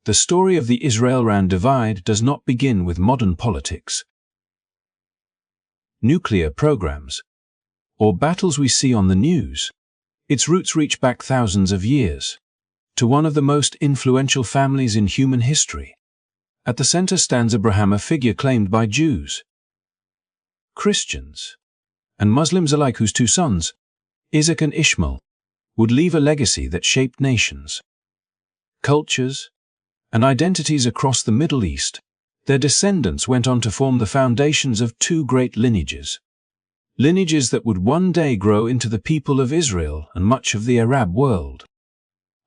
The story of the Israel-Iran divide does not begin with modern politics, nuclear programs, or battles we see on the news. Its roots reach back thousands of years, to one of the most influential families in human history. At the center stands Abraham, a figure claimed by Jews, Christians, and Muslims alike, whose two sons, Isaac and Ishmael, would leave a legacy that shaped nations, cultures, and identities across the Middle East. Their descendants went on to form the foundations of two great lineages that would one day grow into the people of Israel and much of the Arab world.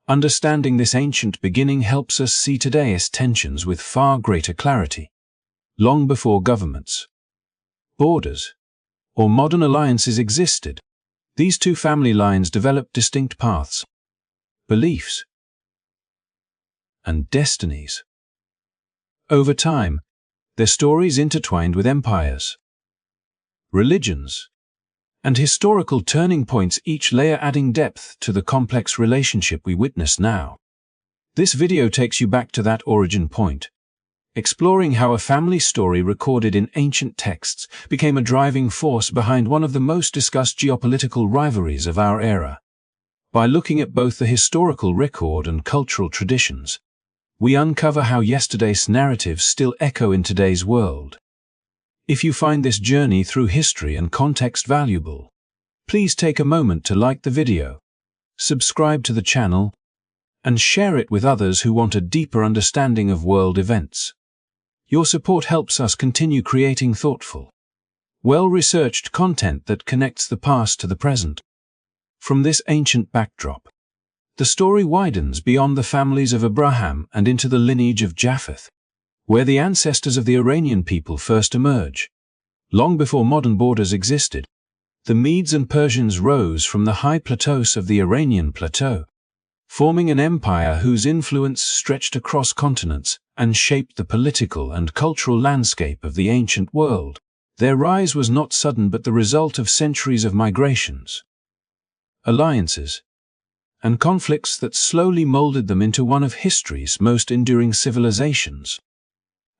Understanding this ancient beginning helps us see today's tensions with far greater clarity. Long before governments, borders, or modern alliances existed, these two family lines developed distinct paths, beliefs, and destinies. Over time, their stories intertwined with empires, religions, and historical turning points, each layer adding depth to the complex relationship we witness now. This video takes you back to that origin point, exploring how a family story recorded in ancient texts became a driving force behind one of the most discussed geopolitical rivalries of our era. By looking at both the historical record and cultural traditions, we uncover how yesterday's narratives still echo in today's world. If you find this journey through history and context valuable, please take a moment to like the video, subscribe to the channel, and share it with others who want a deeper understanding of world events. Your support helps us continue creating thoughtful, well-researched content that connects the past to the present. From this ancient backdrop, the story widens beyond the families of Abraham and into the lineage of Japheth, where the ancestors of the Iranian people first emerge. Long before modern borders existed, the Medes and Persians rose from the high plateaus of the Iranian plateau, forming an empire whose influence stretched across continents and shaped the political and cultural landscape of the ancient world. Their rise was not sudden but the result of centuries of migrations, alliances, and conflicts that slowly molded them into one of history's most enduring civilizations.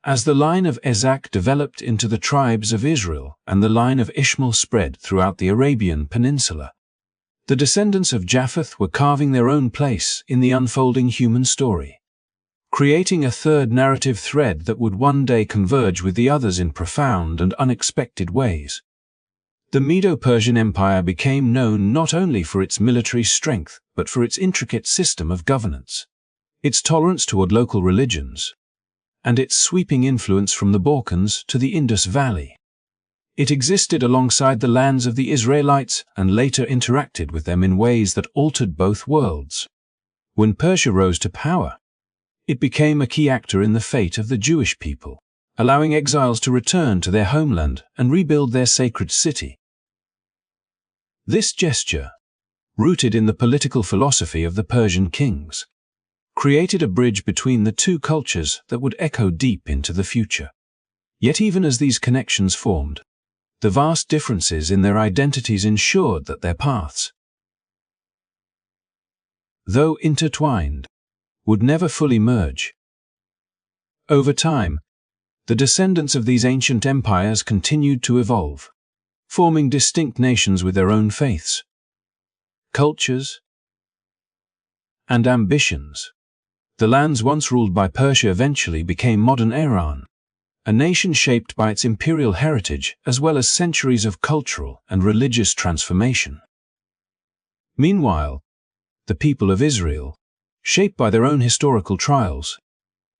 As the line of Isaac developed into the tribes of Israel and the line of Ishmael spread throughout the Arabian Peninsula, the descendants of Japheth were carving their own place in the unfolding human story, creating a third narrative thread that would one day converge with the others in profound and unexpected ways. The Medo-Persian Empire became known not only for its military strength but for its intricate system of governance, its tolerance toward local religions, and its sweeping influence from the Balkans to the Indus Valley. It existed alongside the lands of the Israelites and later interacted with them in ways that altered both worlds. When Persia rose to power, it became a key actor in the fate of the Jewish people, allowing exiles to return to their homeland and rebuild their sacred city. This gesture, rooted in the political philosophy of the Persian kings, created a bridge between the two cultures that would echo deep into the future. Yet even as these connections formed, the vast differences in their identities ensured that their paths, though intertwined, would never fully merge. Over time, the descendants of these ancient empires continued to evolve, forming distinct nations with their own faiths, cultures, and ambitions. The lands once ruled by Persia eventually became modern Iran, a nation shaped by its imperial heritage as well as centuries of cultural and religious transformation. Meanwhile, the people of Israel, shaped by their own historical trials,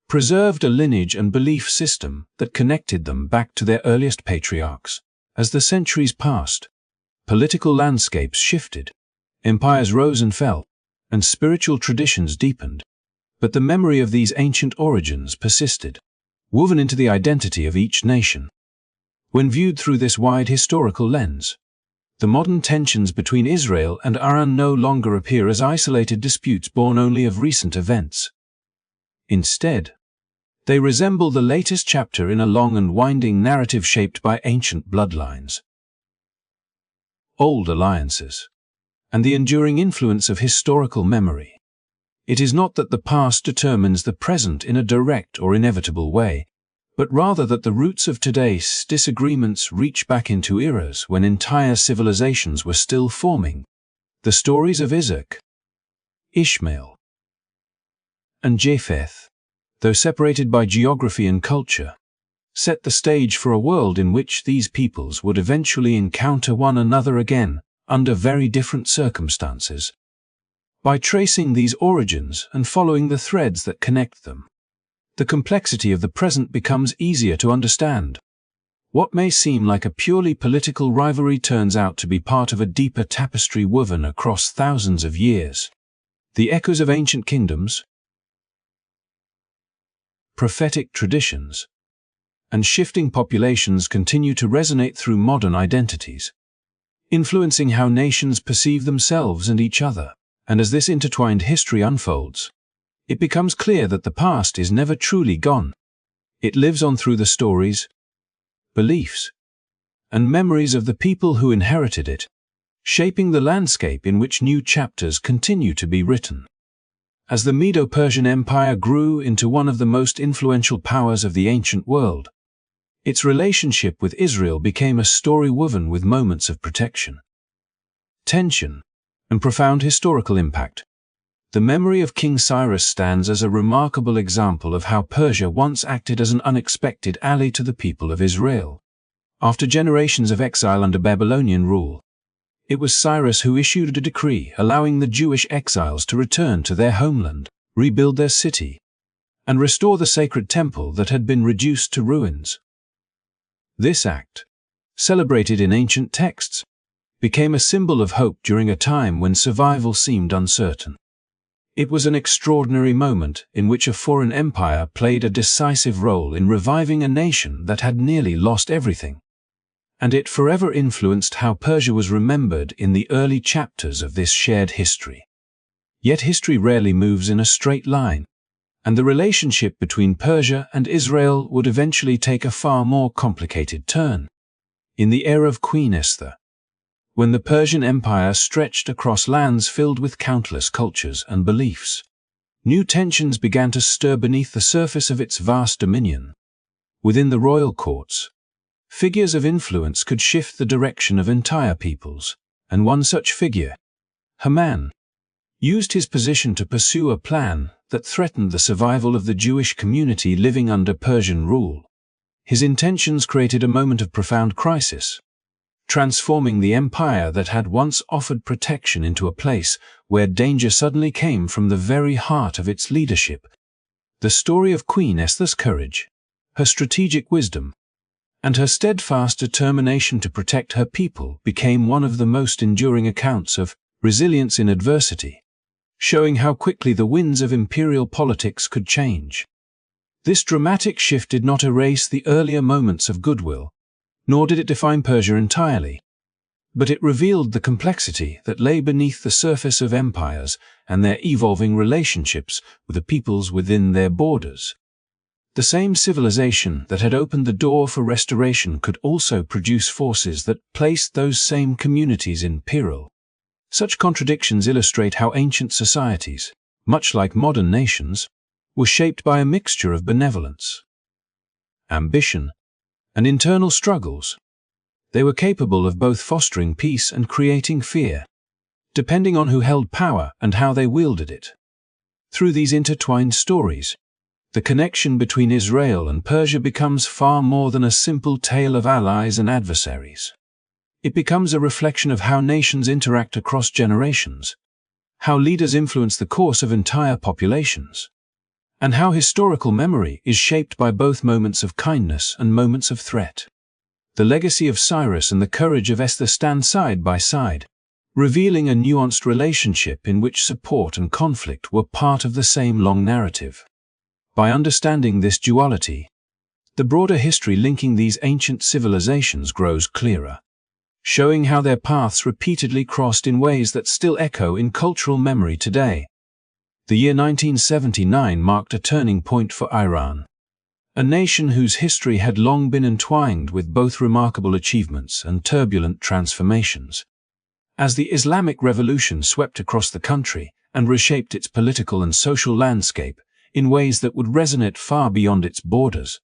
preserved a lineage and belief system that connected them back to their earliest patriarchs. As the centuries passed, political landscapes shifted, empires rose and fell, and spiritual traditions deepened. But the memory of these ancient origins persisted, woven into the identity of each nation. When viewed through this wide historical lens, the modern tensions between Israel and Iran no longer appear as isolated disputes born only of recent events. Instead, they resemble the latest chapter in a long and winding narrative shaped by ancient bloodlines, old alliances, and the enduring influence of historical memory. It is not that the past determines the present in a direct or inevitable way, but rather that the roots of today's disagreements reach back into eras when entire civilizations were still forming. The stories of Isaac, Ishmael, and Japheth, though separated by geography and culture, set the stage for a world in which these peoples would eventually encounter one another again under very different circumstances. By tracing these origins and following the threads that connect them, the complexity of the present becomes easier to understand. What may seem like a purely political rivalry turns out to be part of a deeper tapestry woven across thousands of years. The echoes of ancient kingdoms, prophetic traditions, and shifting populations continue to resonate through modern identities, influencing how nations perceive themselves and each other. And as this intertwined history unfolds, it becomes clear that the past is never truly gone. It lives on through the stories, beliefs, and memories of the people who inherited it, shaping the landscape in which new chapters continue to be written. As the Medo-Persian Empire grew into one of the most influential powers of the ancient world, its relationship with Israel became a story woven with moments of protection, tension, and profound historical impact. The memory of King Cyrus stands as a remarkable example of how Persia once acted as an unexpected ally to the people of Israel. After generations of exile under Babylonian rule, it was Cyrus who issued a decree allowing the Jewish exiles to return to their homeland, rebuild their city, and restore the sacred temple that had been reduced to ruins. This act, celebrated in ancient texts, became a symbol of hope during a time when survival seemed uncertain. It was an extraordinary moment in which a foreign empire played a decisive role in reviving a nation that had nearly lost everything. And it forever influenced how Persia was remembered in the early chapters of this shared history. Yet history rarely moves in a straight line, and the relationship between Persia and Israel would eventually take a far more complicated turn. In the era of Queen Esther, when the Persian Empire stretched across lands filled with countless cultures and beliefs, new tensions began to stir beneath the surface of its vast dominion. Within the royal courts, figures of influence could shift the direction of entire peoples, and one such figure, Haman, used his position to pursue a plan that threatened the survival of the Jewish community living under Persian rule. His intentions created a moment of profound crisis, transforming the empire that had once offered protection into a place where danger suddenly came from the very heart of its leadership. The story of Queen Esther's courage, her strategic wisdom, and her steadfast determination to protect her people became one of the most enduring accounts of resilience in adversity, showing how quickly the winds of imperial politics could change. This dramatic shift did not erase the earlier moments of goodwill, nor did it define Persia entirely, but it revealed the complexity that lay beneath the surface of empires and their evolving relationships with the peoples within their borders. The same civilization that had opened the door for restoration could also produce forces that placed those same communities in peril. Such contradictions illustrate how ancient societies, much like modern nations, were shaped by a mixture of benevolence, ambition, and internal struggles. They were capable of both fostering peace and creating fear, depending on who held power and how they wielded it. Through these intertwined stories, the connection between Israel and Persia becomes far more than a simple tale of allies and adversaries. It becomes a reflection of how nations interact across generations, how leaders influence the course of entire populations, and how historical memory is shaped by both moments of kindness and moments of threat. The legacy of Cyrus and the courage of Esther stand side by side, revealing a nuanced relationship in which support and conflict were part of the same long narrative. By understanding this duality, the broader history linking these ancient civilizations grows clearer, showing how their paths repeatedly crossed in ways that still echo in cultural memory today. The year 1979 marked a turning point for Iran, a nation whose history had long been entwined with both remarkable achievements and turbulent transformations. As the Islamic Revolution swept across the country and reshaped its political and social landscape in ways that would resonate far beyond its borders.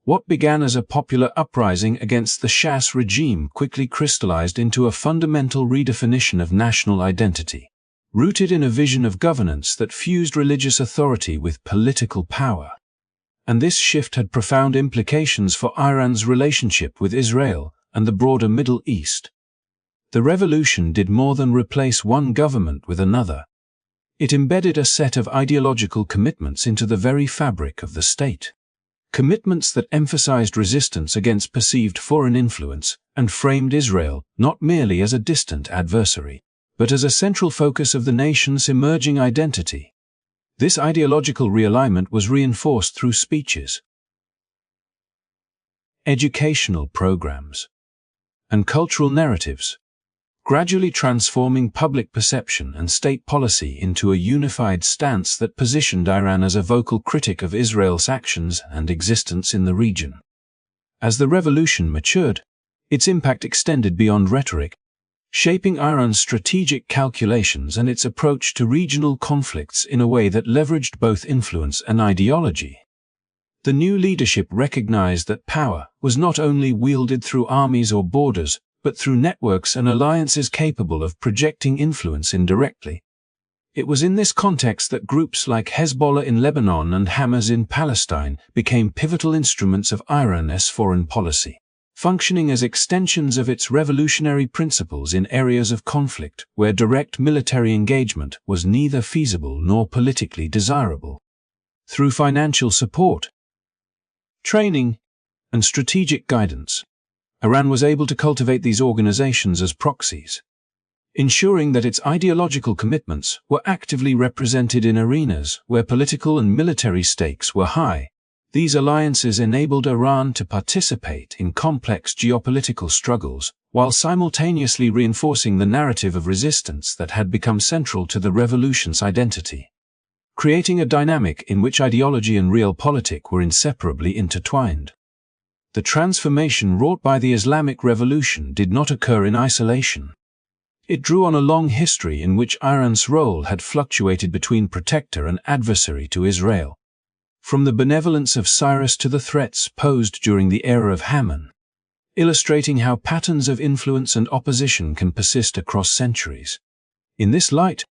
What began as a popular uprising against the Shah's regime quickly crystallized into a fundamental redefinition of national identity, rooted in a vision of governance that fused religious authority with political power. And this shift had profound implications for Iran's relationship with Israel and the broader Middle East. The revolution did more than replace one government with another. It embedded a set of ideological commitments into the very fabric of the state. Commitments that emphasized resistance against perceived foreign influence and framed Israel not merely as a distant adversary, but as a central focus of the nation's emerging identity. This ideological realignment was reinforced through speeches, educational programs, and cultural narratives, gradually transforming public perception and state policy into a unified stance that positioned Iran as a vocal critic of Israel's actions and existence in the region. As the revolution matured, its impact extended beyond rhetoric, shaping Iran's strategic calculations and its approach to regional conflicts in a way that leveraged both influence and ideology. The new leadership recognized that power was not only wielded through armies or borders, but through networks and alliances capable of projecting influence indirectly. It was in this context that groups like Hezbollah in Lebanon and Hamas in Palestine became pivotal instruments of Iran's foreign policy, functioning as extensions of its revolutionary principles in areas of conflict where direct military engagement was neither feasible nor politically desirable. Through financial support, training, and strategic guidance, Iran was able to cultivate these organizations as proxies, ensuring that its ideological commitments were actively represented in arenas where political and military stakes were high. These alliances enabled Iran to participate in complex geopolitical struggles, while simultaneously reinforcing the narrative of resistance that had become central to the revolution's identity, creating a dynamic in which ideology and realpolitik were inseparably intertwined. The transformation wrought by the Islamic Revolution did not occur in isolation. It drew on a long history in which Iran's role had fluctuated between protector and adversary to Israel, from the benevolence of Cyrus to the threats posed during the era of Haman, illustrating how patterns of influence and opposition can persist across centuries. In this light,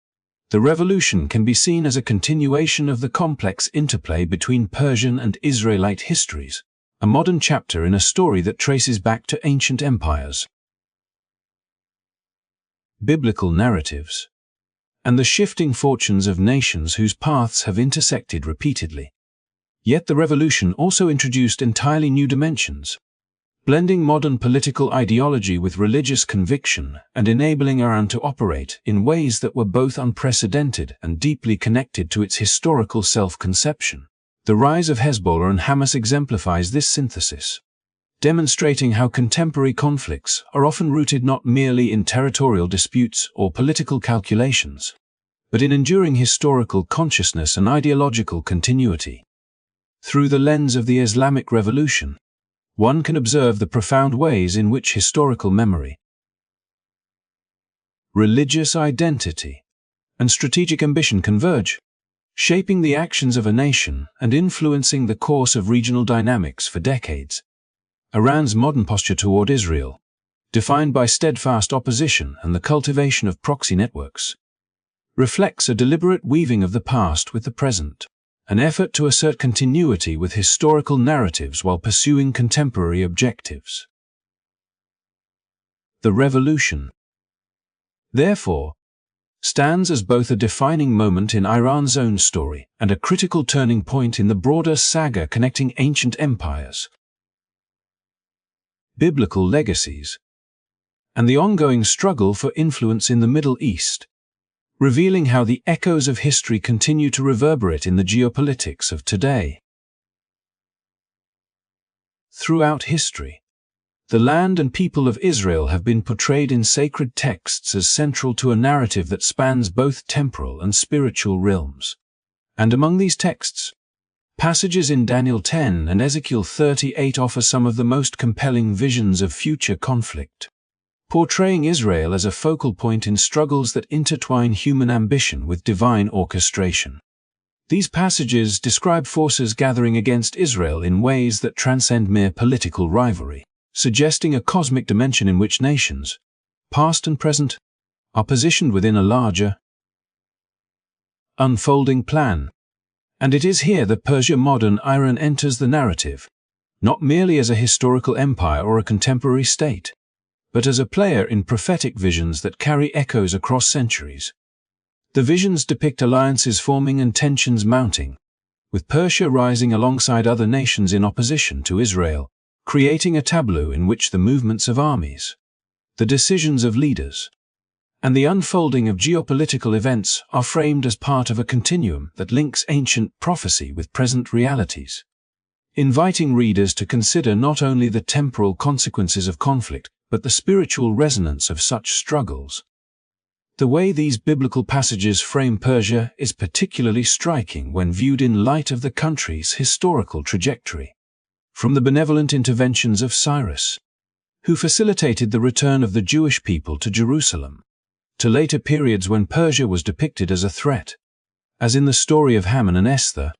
the revolution can be seen as a continuation of the complex interplay between Persian and Israelite histories, a modern chapter in a story that traces back to ancient empires, biblical narratives, and the shifting fortunes of nations whose paths have intersected repeatedly. Yet the revolution also introduced entirely new dimensions, blending modern political ideology with religious conviction and enabling Iran to operate in ways that were both unprecedented and deeply connected to its historical self-conception. The rise of Hezbollah and Hamas exemplifies this synthesis, demonstrating how contemporary conflicts are often rooted not merely in territorial disputes or political calculations, but in enduring historical consciousness and ideological continuity. Through the lens of the Islamic Revolution, one can observe the profound ways in which historical memory, religious identity, and strategic ambition converge, shaping the actions of a nation and influencing the course of regional dynamics for decades. Iran's modern posture toward Israel, defined by steadfast opposition and the cultivation of proxy networks, reflects a deliberate weaving of the past with the present, an effort to assert continuity with historical narratives while pursuing contemporary objectives. The revolution, therefore, stands as both a defining moment in Iran's own story and a critical turning point in the broader saga connecting ancient empires, biblical legacies, and the ongoing struggle for influence in the Middle East, revealing how the echoes of history continue to reverberate in the geopolitics of today. Throughout history, the land and people of Israel have been portrayed in sacred texts as central to a narrative that spans both temporal and spiritual realms. And among these texts, passages in Daniel 10 and Ezekiel 38 offer some of the most compelling visions of future conflict. portraying Israel as a focal point in struggles that intertwine human ambition with divine orchestration. These passages describe forces gathering against Israel in ways that transcend mere political rivalry, suggesting a cosmic dimension in which nations, past and present, are positioned within a larger, unfolding plan. And it is here that Persia modern Iran enters the narrative, not merely as a historical empire or a contemporary state, but as a player in prophetic visions that carry echoes across centuries. The visions depict alliances forming and tensions mounting, with Persia rising alongside other nations in opposition to Israel, creating a tableau in which the movements of armies, the decisions of leaders, and the unfolding of geopolitical events are framed as part of a continuum that links ancient prophecy with present realities, inviting readers to consider not only the temporal consequences of conflict, but the spiritual resonance of such struggles. The way these biblical passages frame Persia is particularly striking when viewed in light of the country's historical trajectory. From the benevolent interventions of Cyrus, who facilitated the return of the Jewish people to Jerusalem, to later periods when Persia was depicted as a threat, as in the story of Haman and Esther,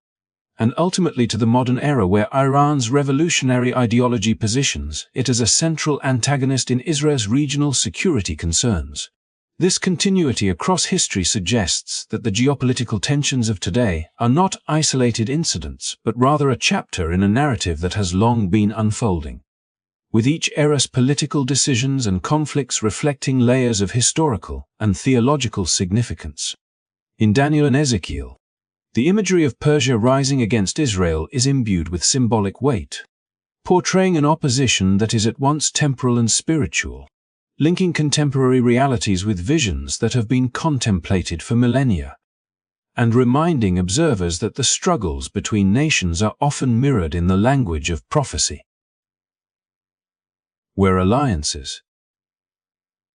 and ultimately to the modern era where Iran's revolutionary ideology positions it as a central antagonist in Israel's regional security concerns. This continuity across history suggests that the geopolitical tensions of today are not isolated incidents, but rather a chapter in a narrative that has long been unfolding, with each era's political decisions and conflicts reflecting layers of historical and theological significance. In Daniel and Ezekiel, the imagery of Persia rising against Israel is imbued with symbolic weight, portraying an opposition that is at once temporal and spiritual, linking contemporary realities with visions that have been contemplated for millennia, and reminding observers that the struggles between nations are often mirrored in the language of prophecy, where alliances,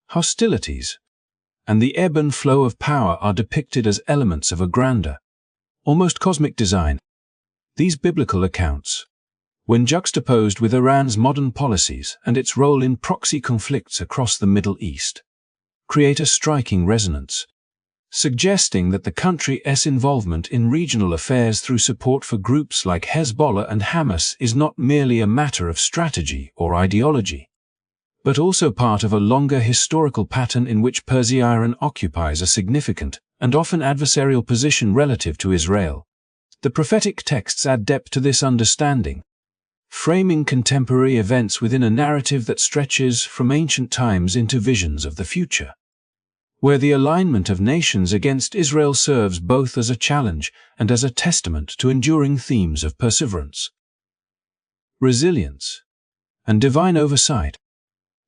hostilities, and the ebb and flow of power are depicted as elements of a grander, almost cosmic design. These biblical accounts, when juxtaposed with Iran's modern policies and its role in proxy conflicts across the Middle East, create a striking resonance, suggesting that the country's involvement in regional affairs through support for groups like Hezbollah and Hamas is not merely a matter of strategy or ideology, but also part of a longer historical pattern in which Persia occupies a significant and often adversarial position relative to Israel. The prophetic texts add depth to this understanding, framing contemporary events within a narrative that stretches from ancient times into visions of the future, where the alignment of nations against Israel serves both as a challenge and as a testament to enduring themes of perseverance, resilience, and divine oversight.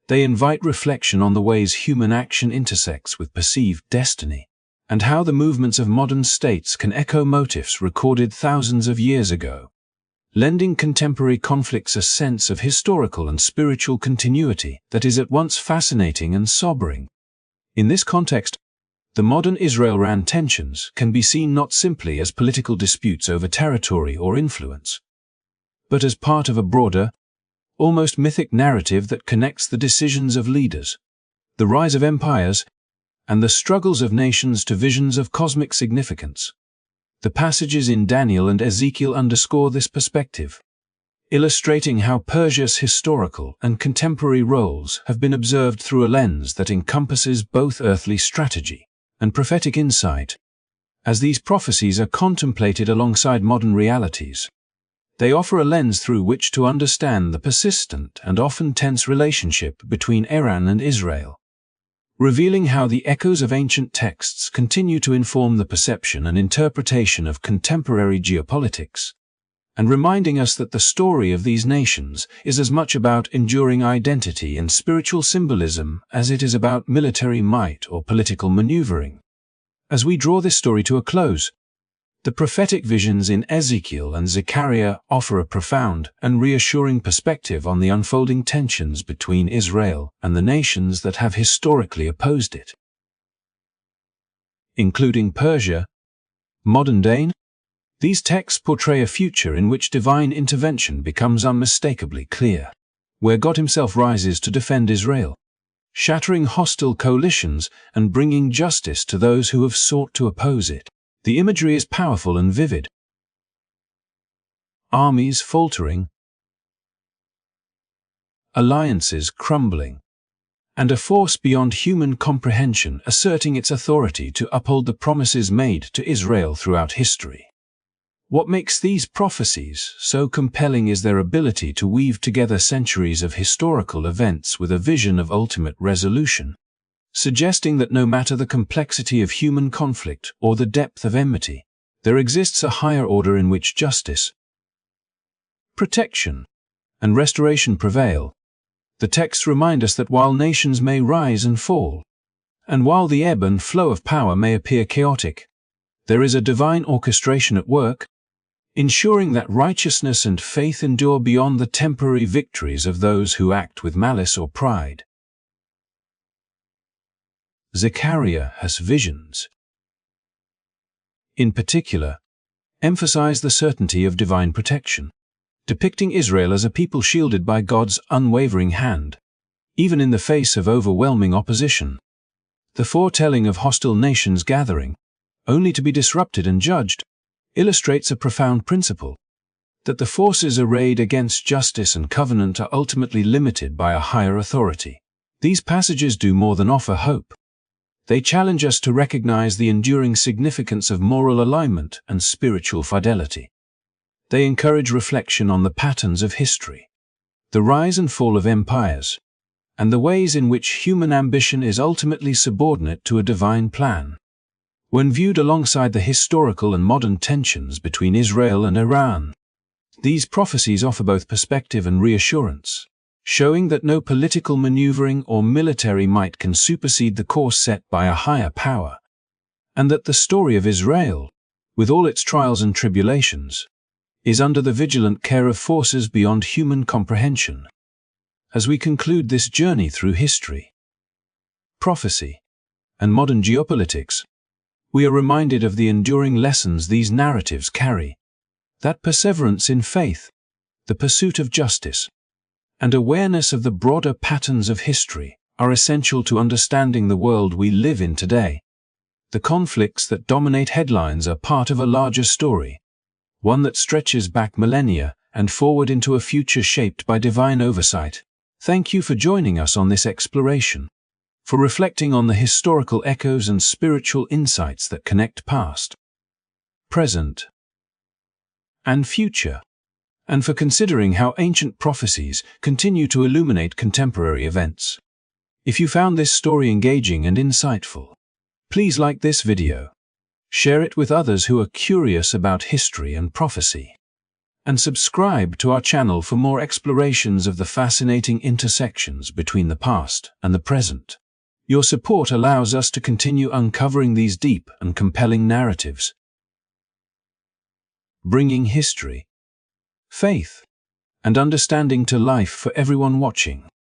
They invite reflection on the ways human action intersects with perceived destiny, and how the movements of modern states can echo motifs recorded thousands of years ago, lending contemporary conflicts a sense of historical and spiritual continuity that is at once fascinating and sobering. In this context, the modern Israel-Iran tensions can be seen not simply as political disputes over territory or influence, but as part of a broader, almost mythic narrative that connects the decisions of leaders, the rise of empires, and the struggles of nations to visions of cosmic significance. The passages in Daniel and Ezekiel underscore this perspective, illustrating how Persia's historical and contemporary roles have been observed through a lens that encompasses both earthly strategy and prophetic insight. As these prophecies are contemplated alongside modern realities, they offer a lens through which to understand the persistent and often tense relationship between Iran and Israel, revealing how the echoes of ancient texts continue to inform the perception and interpretation of contemporary geopolitics, and reminding us that the story of these nations is as much about enduring identity and spiritual symbolism as it is about military might or political maneuvering. As we draw this story to a close, the prophetic visions in Ezekiel and Zechariah offer a profound and reassuring perspective on the unfolding tensions between Israel and the nations that have historically opposed it, including Persia, modern day. These texts portray a future in which divine intervention becomes unmistakably clear, where God himself rises to defend Israel, shattering hostile coalitions and bringing justice to those who have sought to oppose it. The imagery is powerful and vivid. Armies faltering, alliances crumbling, and a force beyond human comprehension asserting its authority to uphold the promises made to Israel throughout history. What makes these prophecies so compelling is their ability to weave together centuries of historical events with a vision of ultimate resolution, suggesting that no matter the complexity of human conflict or the depth of enmity, there exists a higher order in which justice, protection, and restoration prevail. The texts remind us that while nations may rise and fall, and while the ebb and flow of power may appear chaotic, there is a divine orchestration at work, ensuring that righteousness and faith endure beyond the temporary victories of those who act with malice or pride. Zechariah has visions, in particular, emphasize the certainty of divine protection, depicting Israel as a people shielded by God's unwavering hand, even in the face of overwhelming opposition. The foretelling of hostile nations gathering, only to be disrupted and judged, illustrates a profound principle, that the forces arrayed against justice and covenant are ultimately limited by a higher authority. These passages do more than offer hope. They challenge us to recognize the enduring significance of moral alignment and spiritual fidelity. They encourage reflection on the patterns of history, the rise and fall of empires, and the ways in which human ambition is ultimately subordinate to a divine plan. When viewed alongside the historical and modern tensions between Israel and Iran, these prophecies offer both perspective and reassurance, showing that no political maneuvering or military might can supersede the course set by a higher power, and that the story of Israel, with all its trials and tribulations, is under the vigilant care of forces beyond human comprehension. As we conclude this journey through history, prophecy, and modern geopolitics, we are reminded of the enduring lessons these narratives carry, that perseverance in faith, the pursuit of justice, and awareness of the broader patterns of history are essential to understanding the world we live in today. The conflicts that dominate headlines are part of a larger story, one that stretches back millennia and forward into a future shaped by divine oversight. Thank you for joining us on this exploration, for reflecting on the historical echoes and spiritual insights that connect past, present, and future, and for considering how ancient prophecies continue to illuminate contemporary events. If you found this story engaging and insightful, please like this video, share it with others who are curious about history and prophecy, and subscribe to our channel for more explorations of the fascinating intersections between the past and the present. Your support allows us to continue uncovering these deep and compelling narratives, bringing history, faith, and understanding to life for everyone watching.